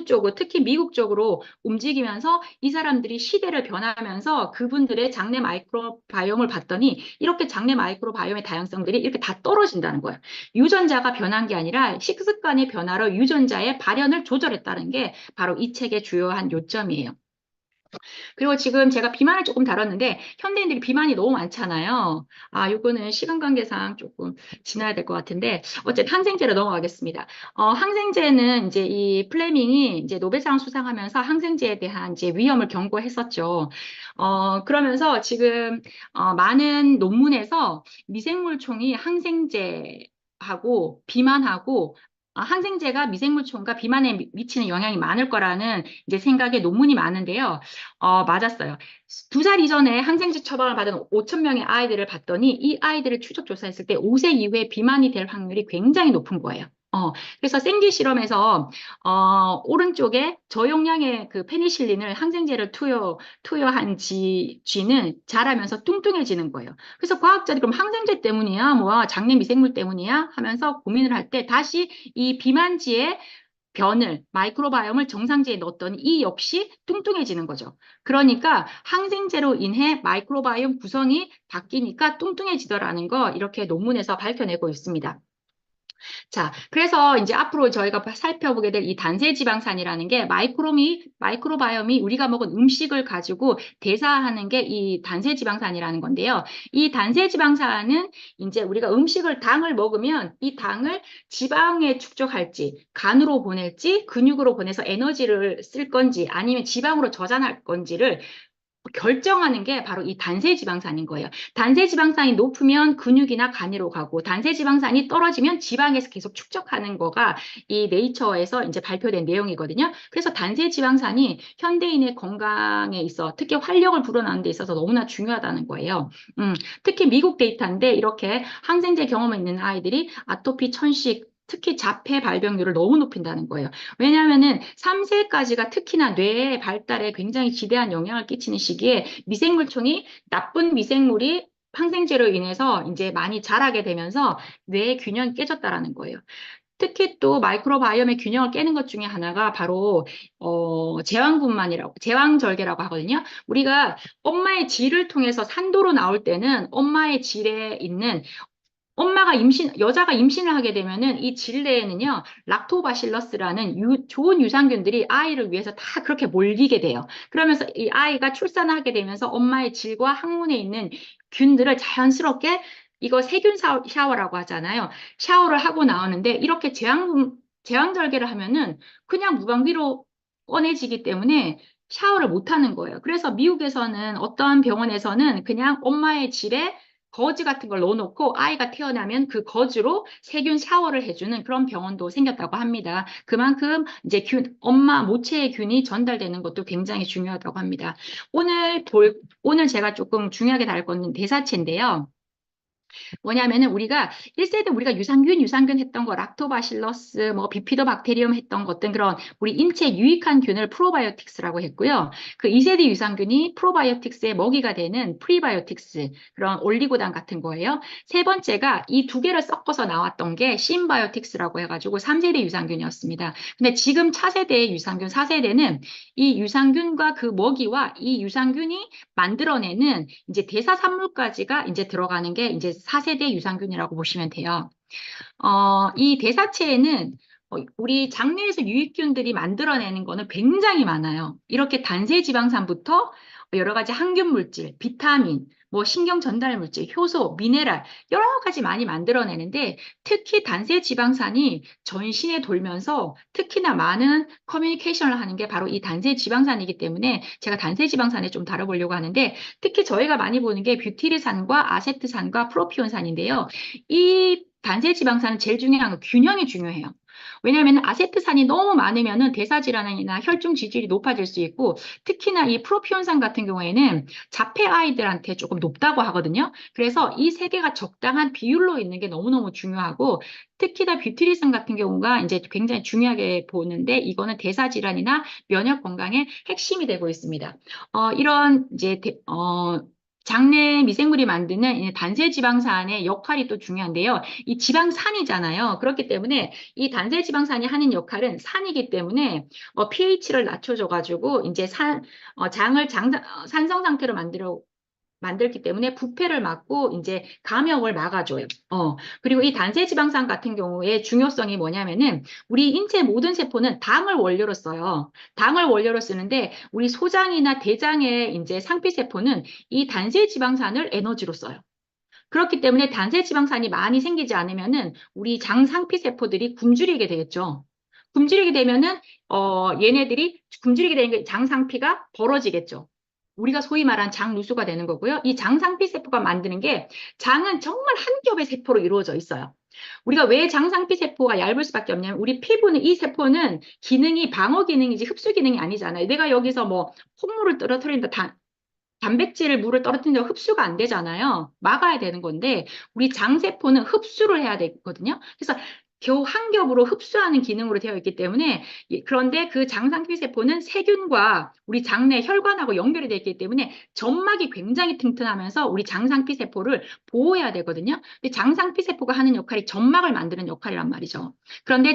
쪽으로, 특히 미국 쪽으로 움직이면서 이 사람들이 시대를 변하면서 그분들의 장내 마이크로바이옴을 봤더니 이렇게 장내 마이크로바이옴의 다양성들이 이렇게 다 떨어진다는 거예요. 유전자가 변한 게 아니라 식습관의 변화로 유전자의 발현을 조절했다는 게 바로 이 책의 주요한 요점이에요. 그리고 지금 제가 비만을 조금 다뤘는데 현대인들이 비만이 너무 많잖아요. 아, 요거는 시간 관계상 조금 지나야 될 것 같은데 어쨌든 항생제로 넘어가겠습니다. 항생제는 이제 이 플레밍이 이제 노벨상 수상하면서 항생제에 대한 이제 위험을 경고했었죠. 그러면서 지금 많은 논문에서 미생물총이 항생제하고 비만하고 항생제가 미생물총과 비만에 미치는 영향이 많을 거라는 이제 생각에 논문이 많은데요. 맞았어요. 2살 이전에 항생제 처방을 받은 5천 명의 아이들을 봤더니 이 아이들을 추적 조사했을 때 5세 이후에 비만이 될 확률이 굉장히 높은 거예요. 그래서 생기 실험에서 오른쪽에 저용량의 그 페니실린을 항생제를 투여한 쥐는 자라면서 뚱뚱해지는 거예요. 그래서 과학자들이 그럼 항생제 때문이야, 뭐야, 장내 미생물 때문이야 하면서 고민을 할 때 다시 이 비만지의 변을, 마이크로바이옴을 정상지에 넣었더니 이 역시 뚱뚱해지는 거죠. 그러니까 항생제로 인해 마이크로바이옴 구성이 바뀌니까 뚱뚱해지더라는 거 이렇게 논문에서 밝혀내고 있습니다. 자, 그래서 이제 앞으로 저희가 살펴보게 될 이 단세지방산이라는 게 마이크로바이옴이 우리가 먹은 음식을 가지고 대사하는 게 이 단세지방산이라는 건데요. 이 단세지방산은 이제 우리가 당을 먹으면 이 당을 지방에 축적할지, 간으로 보낼지, 근육으로 보내서 에너지를 쓸 건지, 아니면 지방으로 저장할 건지를 결정하는 게 바로 이 단세지방산인 거예요. 단세지방산이 높으면 근육이나 간으로 가고 단세지방산이 떨어지면 지방에서 계속 축적하는 거가 이 네이처에서 이제 발표된 내용이거든요. 그래서 단세지방산이 현대인의 건강에 있어 특히 활력을 불어넣는 데 있어서 너무나 중요하다는 거예요. 특히 미국 데이터인데 이렇게 항생제 경험이 있는 아이들이 아토피, 천식, 특히 자폐 발병률을 너무 높인다는 거예요. 왜냐하면은 3세까지가 특히나 뇌의 발달에 굉장히 지대한 영향을 끼치는 시기에 미생물총이 나쁜 미생물이 항생제로 인해서 이제 많이 자라게 되면서 뇌의 균형이 깨졌다라는 거예요. 특히 또 마이크로바이옴의 균형을 깨는 것 중에 하나가 바로 제왕절개라고 하거든요. 우리가 엄마의 질을 통해서 산도로 나올 때는 엄마의 질에 있는 여자가 임신을 하게 되면은 이 질내에는요, 락토바실러스라는 좋은 유산균들이 아이를 위해서 다 그렇게 몰리게 돼요. 그러면서 이 아이가 출산을 하게 되면서 엄마의 질과 항문에 있는 균들을 자연스럽게 이거 세균 샤워라고 하잖아요. 샤워를 하고 나오는데 이렇게 제왕절개를 하면은 그냥 무방비로 꺼내지기 때문에 샤워를 못 하는 거예요. 그래서 미국에서는 어떠한 병원에서는 그냥 엄마의 질에 거즈 같은 걸 넣어놓고 아이가 태어나면 그 거즈로 세균 샤워를 해주는 그런 병원도 생겼다고 합니다. 그만큼 이제 엄마 모체의 균이 전달되는 것도 굉장히 중요하다고 합니다. 오늘 제가 조금 중요하게 다룰 거는 대사체인데요. 뭐냐면은 우리가 1세대 우리가 유산균 했던 거 락토바실러스 뭐 비피도박테리움 했던 것들 그런 우리 인체에 유익한 균을 프로바이오틱스라고 했고요. 그 2세대 유산균이 프로바이오틱스의 먹이가 되는 프리바이오틱스 그런 올리고당 같은 거예요. 세 번째가 이 두 개를 섞어서 나왔던 게 신바이오틱스라고 해가지고 3세대 유산균이었습니다. 근데 지금 차세대의 유산균 4세대는 이 유산균과 그 먹이와 이 유산균이 만들어내는 이제 대사 산물까지가 이제 들어가는 게 이제 4세대 유산균이라고 보시면 돼요. 이 대사체에는 우리 장내에서 유익균들이 만들어내는 거는 굉장히 많아요. 이렇게 단세지방산부터 여러 가지 항균 물질, 비타민, 뭐 신경 전달 물질, 효소, 미네랄 여러 가지 많이 만들어내는데 특히 단세지방산이 전신에 돌면서 특히나 많은 커뮤니케이션을 하는 게 바로 이 단세지방산이기 때문에 제가 단세지방산에 좀 다뤄보려고 하는데 특히 저희가 많이 보는 게 뷰티르산과 아세트산과 프로피온산인데요. 이 단세지방산은 제일 중요한 건 균형이 중요해요. 왜냐하면 아세트산이 너무 많으면 대사질환이나 혈중 지질이 높아질 수 있고 특히나 이 프로피온산 같은 경우에는 자폐 아이들한테 조금 높다고 하거든요. 그래서 이 세 개가 적당한 비율로 있는 게 너무너무 중요하고 특히나 뷰티리산 같은 경우가 이제 굉장히 중요하게 보는데 이거는 대사질환이나 면역 건강의 핵심이 되고 있습니다. 이런 이제 장내 미생물이 만드는 이 단세지방산의 역할이 또 중요한데요. 이 지방산이잖아요. 그렇기 때문에 이 단세지방산이 하는 역할은 산이기 때문에 pH를 낮춰줘가지고 이제 산성 상태로 만들어 만들기 때문에 부패를 막고 이제 감염을 막아줘요. 그리고 이 단세지방산 같은 경우에 중요성이 뭐냐면은 우리 인체 모든 세포는 당을 원료로 써요. 당을 원료로 쓰는데 우리 소장이나 대장의 이제 상피세포는 이 단세지방산을 에너지로 써요. 그렇기 때문에 단세지방산이 많이 생기지 않으면은 우리 장 상피세포들이 굶주리게 되겠죠. 굶주리게 되면은 얘네들이 굶주리게 되는 게 장상피가 벌어지겠죠. 우리가 소위 말한 장누수가 되는 거고요. 이 장상피 세포가 만드는 게 장은 정말 한 겹의 세포로 이루어져 있어요. 우리가 왜 장상피 세포가 얇을 수밖에 없냐면 우리 피부는 이 세포는 기능이 방어 기능이지 흡수 기능이 아니잖아요. 내가 여기서 뭐 콧물을 떨어뜨린다, 단백질을 물을 떨어뜨린다고 흡수가 안 되잖아요. 막아야 되는 건데 우리 장세포는 흡수를 해야 되거든요. 그래서 겨우 한 겹으로 흡수하는 기능으로 되어 있기 때문에 그런데 그 장상피 세포는 세균과 우리 장내 혈관하고 연결이 되어 있기 때문에 점막이 굉장히 튼튼하면서 우리 장상피 세포를 보호해야 되거든요. 근데 장상피 세포가 하는 역할이 점막을 만드는 역할이란 말이죠. 그런데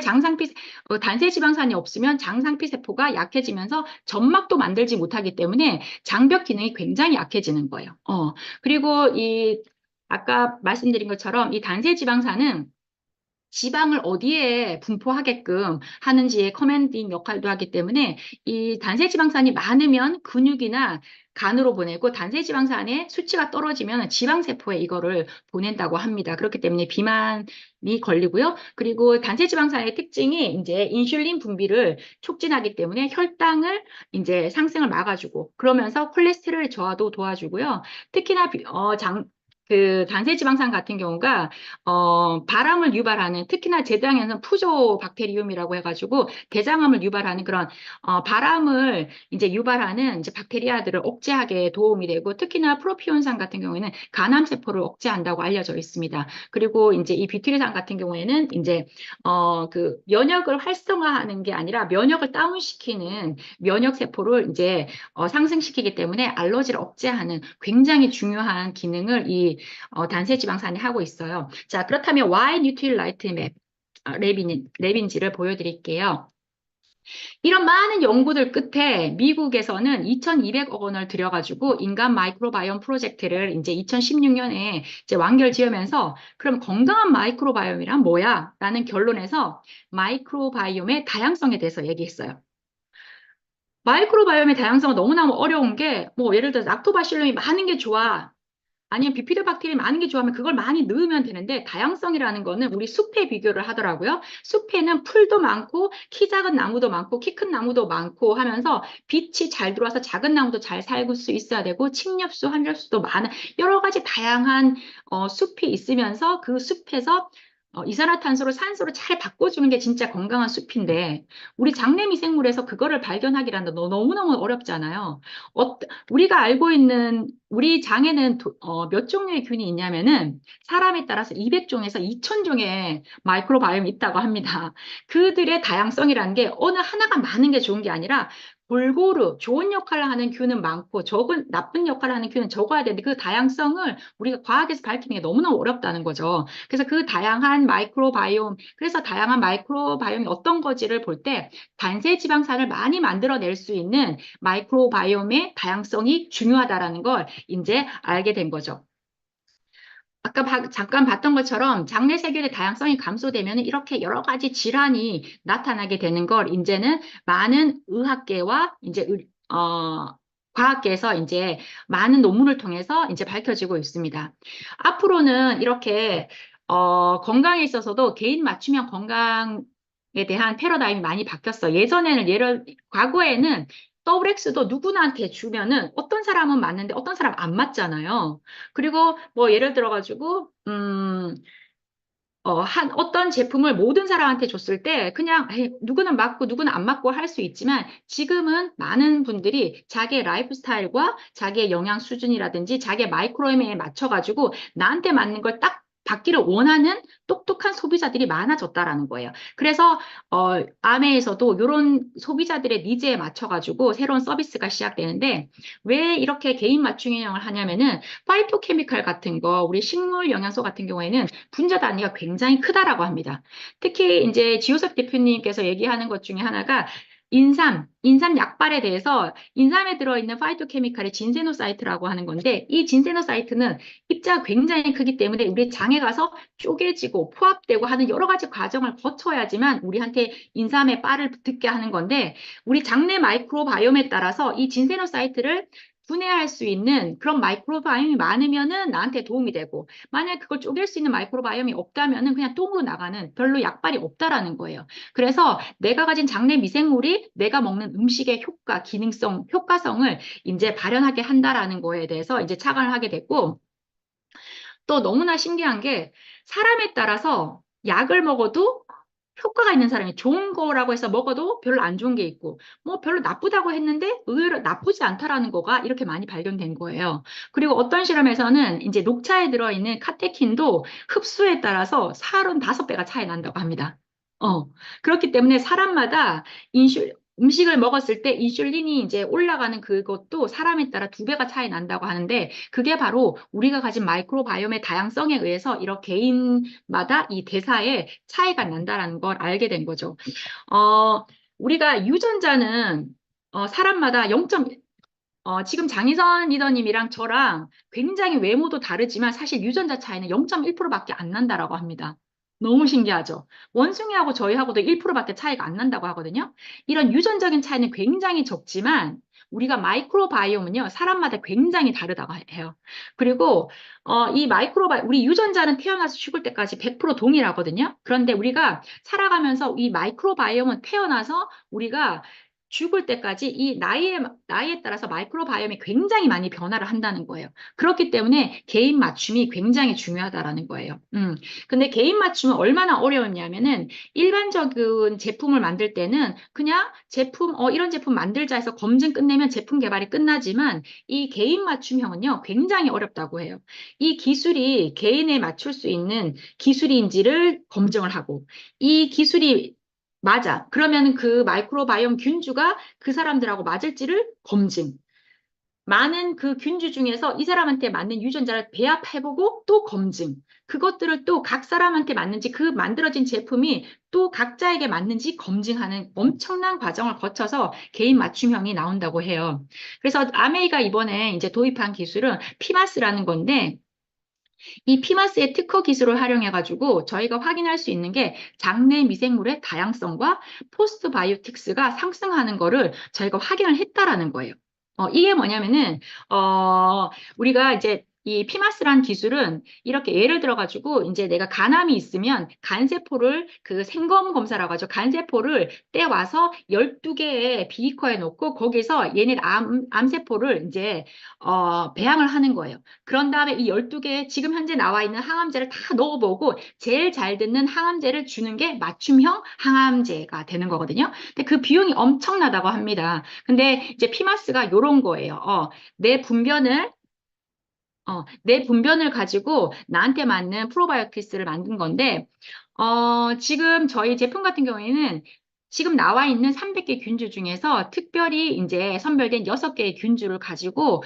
단세지방산이 없으면 장상피 세포가 약해지면서 점막도 만들지 못하기 때문에 장벽 기능이 굉장히 약해지는 거예요. 그리고 아까 말씀드린 것처럼 이 단세지방산은 지방을 어디에 분포하게끔 하는지의 커맨딩 역할도 하기 때문에 이 단세지방산이 많으면 근육이나 간으로 보내고 단세지방산의 수치가 떨어지면 지방세포에 이거를 보낸다고 합니다. 그렇기 때문에 비만이 걸리고요. 그리고 단세지방산의 특징이 이제 인슐린 분비를 촉진하기 때문에 혈당을 이제 상승을 막아주고 그러면서 콜레스테롤 저하도 도와주고요. 특히나 그 단세지방산 같은 경우가 바람을 유발하는 특히나 제장에는 푸조박테리움이라고 해가지고 대장암을 유발하는 그런 바람을 이제 유발하는 이제 박테리아들을 억제하게 도움이 되고 특히나 프로피온산 같은 경우에는 간암 세포를 억제한다고 알려져 있습니다. 그리고 이제 이 비트리산 같은 경우에는 이제 그 면역을 활성화하는 게 아니라 면역을 다운시키는 면역 세포를 이제 상승시키기 때문에 알러지를 억제하는 굉장히 중요한 기능을 이 단세지방산이 하고 있어요. 자, 그렇다면 Y 뉴트릴라이트 랩인지를 보여드릴게요. 이런 많은 연구들 끝에 미국에서는 2,200억 원을 들여가지고 인간 마이크로바이옴 프로젝트를 이제 2016년에 이제 완결 지으면서 그럼 건강한 마이크로바이옴이란 뭐야? 라는 결론에서 마이크로바이옴의 다양성에 대해서 얘기했어요. 마이크로바이옴의 다양성은 너무나 어려운 게 뭐 예를 들어서 락토바실름이 많은 게 좋아. 아니면 비피드박테리아 많은 게 좋아하면 그걸 많이 넣으면 되는데 다양성이라는 거는 우리 숲에 비교를 하더라고요. 숲에는 풀도 많고 키 작은 나무도 많고 키 큰 나무도 많고 하면서 빛이 잘 들어와서 작은 나무도 잘 살고 수 있어야 되고 칡엽수, 한엽수도 많은 여러 가지 다양한 숲이 있으면서 그 숲에서 이산화탄소를 산소로 잘 바꿔주는 게 진짜 건강한 숲인데 우리 장내 미생물에서 그거를 발견하기란 너무너무 어렵잖아요. 우리가 알고 있는 우리 장에는 몇 종류의 균이 있냐면은 사람에 따라서 200종에서 2000종의 마이크로바이옴이 있다고 합니다. 그들의 다양성이라는 게 어느 하나가 많은 게 좋은 게 아니라 골고루 좋은 역할을 하는 균은 많고 적은 나쁜 역할을 하는 균은 적어야 되는데 그 다양성을 우리가 과학에서 밝히는 게 너무너무 어렵다는 거죠. 그래서 그 다양한 마이크로바이옴, 그래서 다양한 마이크로바이옴이 어떤 거지를 볼 때 단세지방산을 많이 만들어낼 수 있는 마이크로바이옴의 다양성이 중요하다라는 걸 이제 알게 된 거죠. 아까 잠깐 봤던 것처럼 장내 세균의 다양성이 감소되면 이렇게 여러 가지 질환이 나타나게 되는 걸 이제는 많은 의학계와 이제 과학계에서 이제 많은 논문을 통해서 이제 밝혀지고 있습니다. 앞으로는 이렇게 건강에 있어서도 개인 맞춤형 건강에 대한 패러다임이 많이 바뀌었어요. 과거에는 WX도 누구나한테 주면은 어떤 사람은 맞는데 어떤 사람은 안 맞잖아요. 그리고 뭐 예를 들어가지고, 어떤 제품을 모든 사람한테 줬을 때 그냥 에이, 누구는 맞고 누구는 안 맞고 할 수 있지만 지금은 많은 분들이 자기의 라이프 스타일과 자기의 영양 수준이라든지 자기의 마이크로임에 맞춰가지고 나한테 맞는 걸 딱 받기를 원하는 똑똑한 소비자들이 많아졌다라는 거예요. 그래서 아메에서도 이런 소비자들의 니즈에 맞춰가지고 새로운 서비스가 시작되는데 왜 이렇게 개인 맞춤형을 하냐면은 파이토케미칼 같은 거 우리 식물 영양소 같은 경우에는 분자 단위가 굉장히 크다라고 합니다. 특히 이제 지호섭 대표님께서 얘기하는 것 중에 하나가 인삼 약발에 대해서 인삼에 들어있는 파이토케미칼이 진세노사이트라고 하는 건데 이 진세노사이트는 입자가 굉장히 크기 때문에 우리 장에 가서 쪼개지고 포합되고 하는 여러 가지 과정을 거쳐야지만 우리한테 인삼의 빨을 듣게 하는 건데 우리 장내 마이크로바이옴에 따라서 이 진세노사이트를 분해할 수 있는 그런 마이크로바이옴이 많으면은 나한테 도움이 되고 만약 그걸 쪼갤 수 있는 마이크로바이옴이 없다면은 그냥 똥으로 나가는 별로 약발이 없다라는 거예요. 그래서 내가 가진 장내 미생물이 내가 먹는 음식의 효과, 기능성, 효과성을 이제 발현하게 한다라는 거에 대해서 이제 착안을 하게 됐고 또 너무나 신기한 게 사람에 따라서 약을 먹어도 효과가 있는 사람이 좋은 거라고 해서 먹어도 별로 안 좋은 게 있고, 뭐 별로 나쁘다고 했는데 의외로 나쁘지 않다라는 거가 이렇게 많이 발견된 거예요. 그리고 어떤 실험에서는 이제 녹차에 들어있는 카테킨도 흡수에 따라서 35배가 차이 난다고 합니다. 어, 그렇기 때문에 사람마다 음식을 먹었을 때 인슐린이 이제 올라가는 그것도 사람에 따라 2배가 차이 난다고 하는데 그게 바로 우리가 가진 마이크로바이옴의 다양성에 의해서 이렇게 개인마다 이 대사에 차이가 난다라는 걸 알게 된 거죠. 우리가 유전자는 사람마다 지금 장희선 리더님이랑 저랑 굉장히 외모도 다르지만 사실 유전자 차이는 0.1%밖에 안 난다라고 합니다. 너무 신기하죠? 원숭이하고 저희하고도 1%밖에 차이가 안 난다고 하거든요. 이런 유전적인 차이는 굉장히 적지만 우리가 마이크로바이옴은요, 사람마다 굉장히 다르다고 해요. 그리고 우리 유전자는 태어나서 죽을 때까지 100% 동일하거든요. 그런데 우리가 살아가면서 이 마이크로바이옴은 태어나서 우리가 죽을 때까지 이 나이에 따라서 마이크로바이옴이 굉장히 많이 변화를 한다는 거예요. 그렇기 때문에 개인 맞춤이 굉장히 중요하다라는 거예요. 근데 개인 맞춤은 얼마나 어려웠냐면은 일반적인 제품을 만들 때는 그냥 이런 제품 만들자 해서 검증 끝내면 제품 개발이 끝나지만 이 개인 맞춤형은요, 굉장히 어렵다고 해요. 이 기술이 개인에 맞출 수 있는 기술인지를 검증을 하고 이 기술이 맞아. 그러면 그 마이크로바이옴 균주가 그 사람들하고 맞을지를 검증. 많은 그 균주 중에서 이 사람한테 맞는 유전자를 배합해보고 또 검증. 그것들을 또 각 사람한테 맞는지 그 만들어진 제품이 또 각자에게 맞는지 검증하는 엄청난 과정을 거쳐서 개인 맞춤형이 나온다고 해요. 그래서 아메이가 이번에 이제 도입한 기술은 피마스라는 건데 이 피마스의 특허 기술을 활용해가지고 저희가 확인할 수 있는 게 장내 미생물의 다양성과 포스트바이오틱스가 상승하는 거를 저희가 확인을 했다라는 거예요. 이게 뭐냐면은, 우리가 이제 이 피마스란 기술은 이렇게 예를 들어가지고 이제 내가 간암이 있으면 간세포를 그 생검 검사라고 하죠. 간세포를 떼와서 12개의 비커에 놓고 거기서 얘네 암세포를 이제 배양을 하는 거예요. 그런 다음에 이 12개의 지금 현재 나와 있는 항암제를 다 넣어보고 제일 잘 듣는 항암제를 주는 게 맞춤형 항암제가 되는 거거든요. 근데 그 비용이 엄청나다고 합니다. 근데 이제 피마스가 요런 거예요. 내 분변을 가지고 나한테 맞는 프로바이오티스를 만든 건데, 지금 저희 제품 같은 경우에는 지금 나와 있는 300개 균주 중에서 특별히 이제 선별된 6개의 균주를 가지고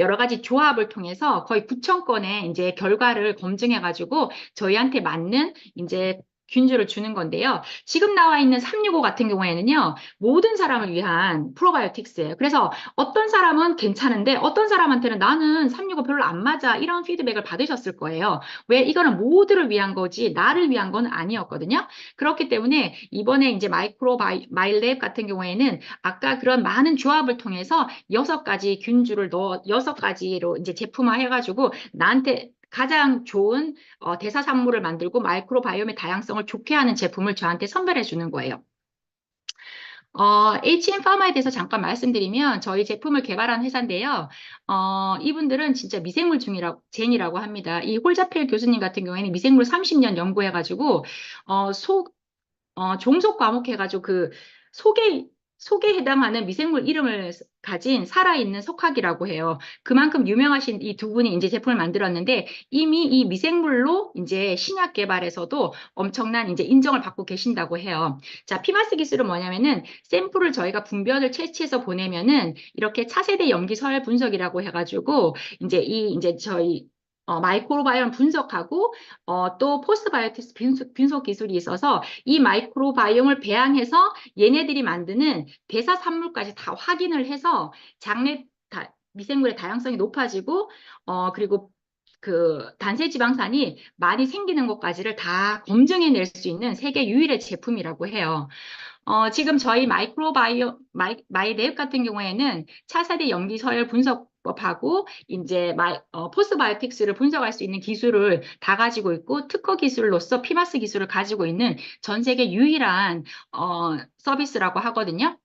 여러 가지 조합을 통해서 거의 9천 건의 이제 결과를 검증해가지고 저희한테 맞는 이제 균주를 주는 건데요. 지금 나와 있는 365 같은 경우에는요, 모든 사람을 위한 프로바이오틱스예요. 그래서 어떤 사람은 괜찮은데 어떤 사람한테는 나는 365 별로 안 맞아 이런 피드백을 받으셨을 거예요. 왜 이거는 모두를 위한 거지 나를 위한 건 아니었거든요. 그렇기 때문에 이번에 이제 마일랩 같은 경우에는 아까 그런 많은 조합을 통해서 6가지 균주를 넣어 6가지로 이제 제품화 해가지고 나한테 가장 좋은 대사산물을 만들고 마이크로바이옴의 다양성을 좋게 하는 제품을 저한테 선별해 주는 거예요. HM 파마에 대해서 잠깐 말씀드리면 저희 제품을 개발한 회사인데요. 이분들은 진짜 미생물 쟁이라고 합니다. 이 홀자펠 교수님 같은 경우에는 미생물 30년 연구해가지고 종속 과목해가지고 그 속에 해당하는 미생물 이름을 가진 살아있는 석학이라고 해요. 그만큼 유명하신 이 두 분이 이제 제품을 만들었는데 이미 이 미생물로 이제 신약 개발에서도 엄청난 이제 인정을 받고 계신다고 해요. 자, 피마스 기술은 뭐냐면은 샘플을 저희가 분변을 채취해서 보내면은 이렇게 차세대 염기 서열 분석이라고 해가지고 이제 저희 마이크로바이옴 분석하고 또 포스트바이오틱스 분석 기술이 있어서 이 마이크로바이옴을 배양해서 얘네들이 만드는 대사 산물까지 다 확인을 해서 미생물의 다양성이 높아지고 그리고 그 단세 지방산이 많이 생기는 것까지를 다 검증해낼 수 있는 세계 유일의 제품이라고 해요. 지금 저희 마이랩 같은 경우에는 차세대 염기 서열 분석법하고 이제 포스바이오틱스를 분석할 수 있는 기술을 다 가지고 있고 특허 기술로서 피마스 기술을 가지고 있는 전 세계 유일한 서비스라고 하거든요.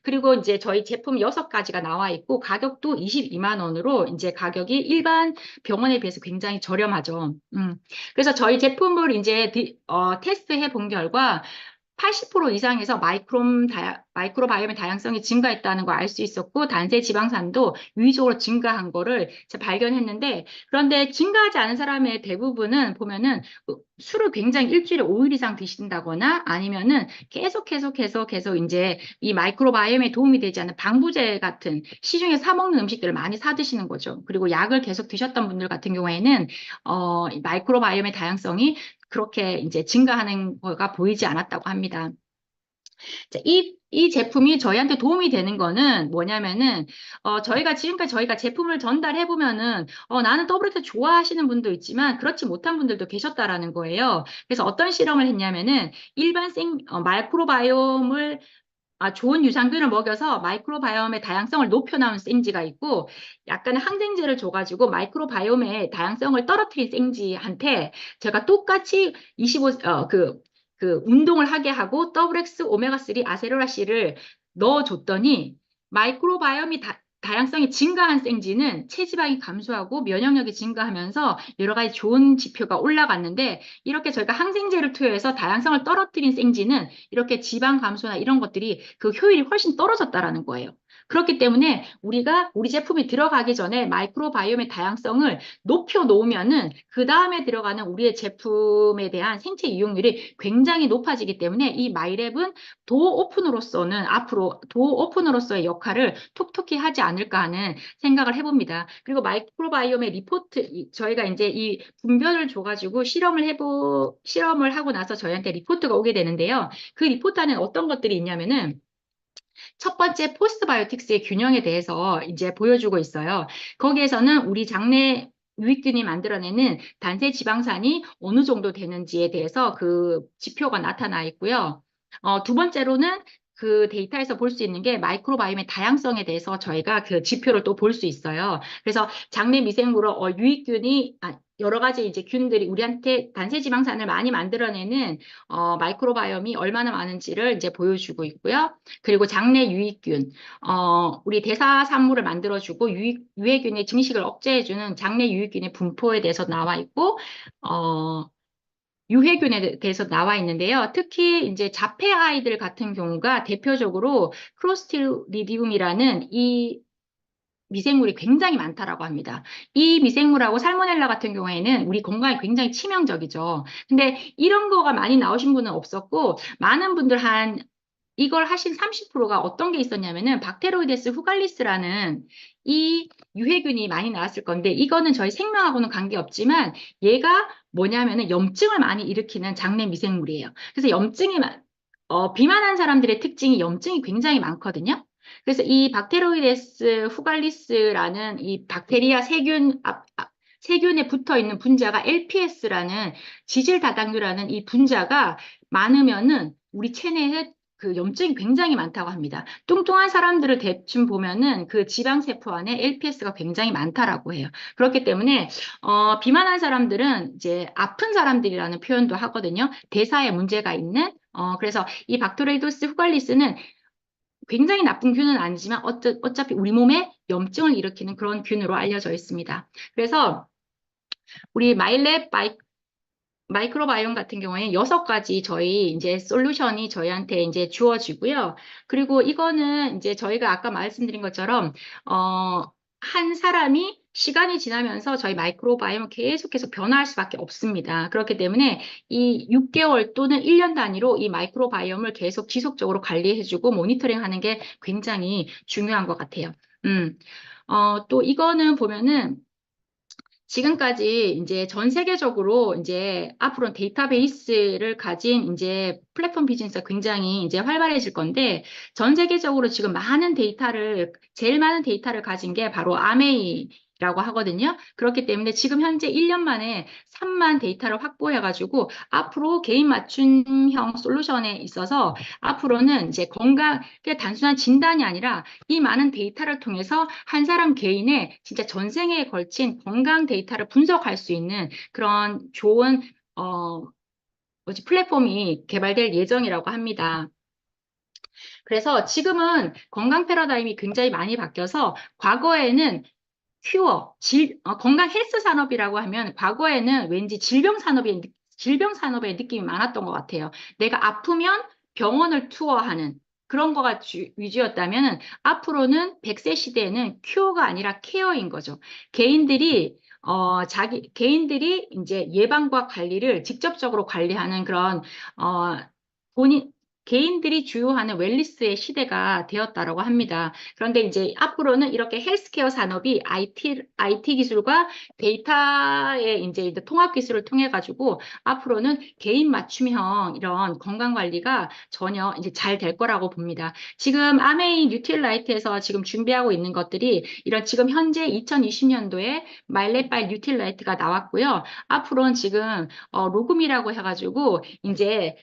그리고 이제 저희 제품 6가지가 나와 있고 가격도 22만 원으로 이제 가격이 일반 병원에 비해서 굉장히 저렴하죠. 그래서 저희 제품을 이제 테스트해 본 결과 80% 이상에서 마이크로바이옴의 다양성이 증가했다는 걸 알 수 있었고, 단세 지방산도 유의적으로 증가한 거를 제가 발견했는데, 그런데 증가하지 않은 사람의 대부분은 보면은 술을 굉장히 일주일에 5일 이상 드신다거나 아니면은 계속 이제 이 마이크로바이옴에 도움이 되지 않는 방부제 같은 시중에 사 먹는 음식들을 많이 사 드시는 거죠. 그리고 약을 계속 드셨던 분들 같은 경우에는, 이 마이크로바이옴의 다양성이 그렇게 이제 증가하는 거가 보이지 않았다고 합니다. 자, 이 제품이 저희한테 도움이 되는 거는 뭐냐면은, 지금까지 저희가 제품을 전달해보면은, 나는 더블엑스 좋아하시는 분도 있지만, 그렇지 못한 분들도 계셨다라는 거예요. 그래서 어떤 실험을 했냐면은, 마이크로바이옴을 좋은 유산균을 먹여서 마이크로바이옴의 다양성을 높여놓은 생지가 있고 약간의 항생제를 줘가지고 마이크로바이옴의 다양성을 떨어뜨린 생지한테 제가 똑같이 25, 운동을 하게 하고 더블엑스 오메가3 아세로라씨를 넣어줬더니 마이크로바이옴이 다양성이 증가한 생지는 체지방이 감소하고 면역력이 증가하면서 여러 가지 좋은 지표가 올라갔는데 이렇게 저희가 항생제를 투여해서 다양성을 떨어뜨린 생지는 이렇게 지방 감소나 이런 것들이 그 효율이 훨씬 떨어졌다라는 거예요. 그렇기 때문에 우리 제품이 들어가기 전에 마이크로바이옴의 다양성을 높여 놓으면은 그 다음에 들어가는 우리의 제품에 대한 생체 이용률이 굉장히 높아지기 때문에 이 마이랩은 앞으로 도어 오픈으로서의 역할을 톡톡히 하지 않을까 하는 생각을 해봅니다. 그리고 마이크로바이옴의 저희가 이제 이 분별을 줘가지고 실험을 하고 나서 저희한테 리포트가 오게 되는데요. 그 리포트 안에 어떤 것들이 있냐면은 첫 번째 포스트바이오틱스의 균형에 대해서 이제 보여주고 있어요. 거기에서는 우리 장내 유익균이 만들어내는 단세 지방산이 어느 정도 되는지에 대해서 그 지표가 나타나 있고요. 두 번째로는 그 데이터에서 볼 수 있는 게 마이크로바이옴의 다양성에 대해서 저희가 그 지표를 또 볼 수 있어요. 그래서 장내 미생물로 여러 가지 이제 균들이 우리한테 단세지방산을 많이 만들어내는 마이크로바이옴이 얼마나 많은지를 이제 보여주고 있고요. 그리고 장내 유익균, 우리 대사 산물을 만들어주고 유해균의 증식을 억제해주는 장내 유익균의 분포에 대해서 나와 있고, 유해균에 대해서 나와 있는데요. 특히 이제 자폐 아이들 같은 경우가 대표적으로 크로스트리디움이라는 이 미생물이 굉장히 많다라고 합니다. 이 미생물하고 살모넬라 같은 경우에는 우리 건강에 굉장히 치명적이죠. 근데 이런 거가 많이 나오신 분은 없었고 많은 분들 이걸 하신 30%가 어떤 게 있었냐면은 박테로이데스 후갈리스라는 이 유해균이 많이 나왔을 건데 이거는 저희 생명하고는 관계없지만 얘가 뭐냐면은 염증을 많이 일으키는 장내 미생물이에요. 그래서 비만한 사람들의 특징이 염증이 굉장히 많거든요. 그래서 이 박테로이데스 후갈리스라는 이 박테리아 세균에 붙어 있는 분자가 LPS라는 지질 다당류라는 이 분자가 많으면은 우리 체내에 그 염증이 굉장히 많다고 합니다. 뚱뚱한 사람들을 대충 보면은 그 지방세포 안에 LPS가 굉장히 많다라고 해요. 그렇기 때문에, 비만한 사람들은 이제 아픈 사람들이라는 표현도 하거든요. 대사에 문제가 있는, 그래서 이 박테로이데스 후갈리스는 굉장히 나쁜 균은 아니지만 어차피 우리 몸에 염증을 일으키는 그런 균으로 알려져 있습니다. 그래서 우리 마이크로바이옴 같은 경우에 6가지 저희 이제 솔루션이 저희한테 이제 주어지고요. 그리고 이거는 이제 저희가 아까 말씀드린 것처럼 한 사람이 시간이 지나면서 저희 마이크로바이옴은 계속해서 변화할 수밖에 없습니다. 그렇기 때문에 이 6개월 또는 1년 단위로 이 마이크로바이옴을 계속 지속적으로 관리해주고 모니터링하는 게 굉장히 중요한 것 같아요. 또 이거는 보면은 지금까지 이제 전 세계적으로 이제 앞으로 데이터베이스를 가진 이제 플랫폼 비즈니스가 굉장히 이제 활발해질 건데 전 세계적으로 지금 제일 많은 데이터를 가진 게 바로 아메이라고 하거든요. 그렇기 때문에 지금 현재 1년 만에 3만 데이터를 확보해가지고 앞으로 개인 맞춤형 솔루션에 있어서 앞으로는 이제 그게 단순한 진단이 아니라 이 많은 데이터를 통해서 한 사람 개인의 진짜 전생에 걸친 건강 데이터를 분석할 수 있는 그런 좋은 플랫폼이 개발될 예정이라고 합니다. 그래서 지금은 건강 패러다임이 굉장히 많이 바뀌어서 과거에는 건강 헬스 산업이라고 하면 과거에는 왠지 질병 산업의 느낌이 많았던 것 같아요. 내가 아프면 병원을 투어하는 그런 거가 위주였다면 앞으로는 100세 시대에는 큐어가 아니라 케어인 거죠. 개인들이 이제 예방과 관리를 직접적으로 관리하는 그런, 어, 본인, 개인들이 주요하는 웰니스의 시대가 되었다라고 합니다. 그런데 이제 앞으로는 이렇게 헬스케어 산업이 IT 기술과 데이터의 이제 통합 기술을 통해 가지고 앞으로는 개인 맞춤형 이런 건강 관리가 전혀 이제 잘 될 거라고 봅니다. 지금 아메이 뉴틸라이트에서 지금 준비하고 있는 것들이 이런 지금 현재 2020년도에 말레빨 뉴틸라이트가 나왔고요. 앞으로는 지금 로금이라고 해가지고 이제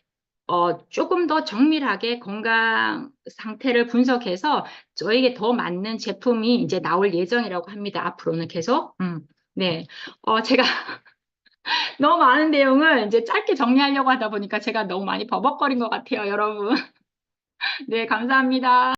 조금 더 정밀하게 건강 상태를 분석해서 저에게 더 맞는 제품이 이제 나올 예정이라고 합니다. 앞으로는 계속. 네. 제가 너무 많은 내용을 이제 짧게 정리하려고 하다 보니까 제가 너무 많이 버벅거린 것 같아요, 여러분. 네, 감사합니다.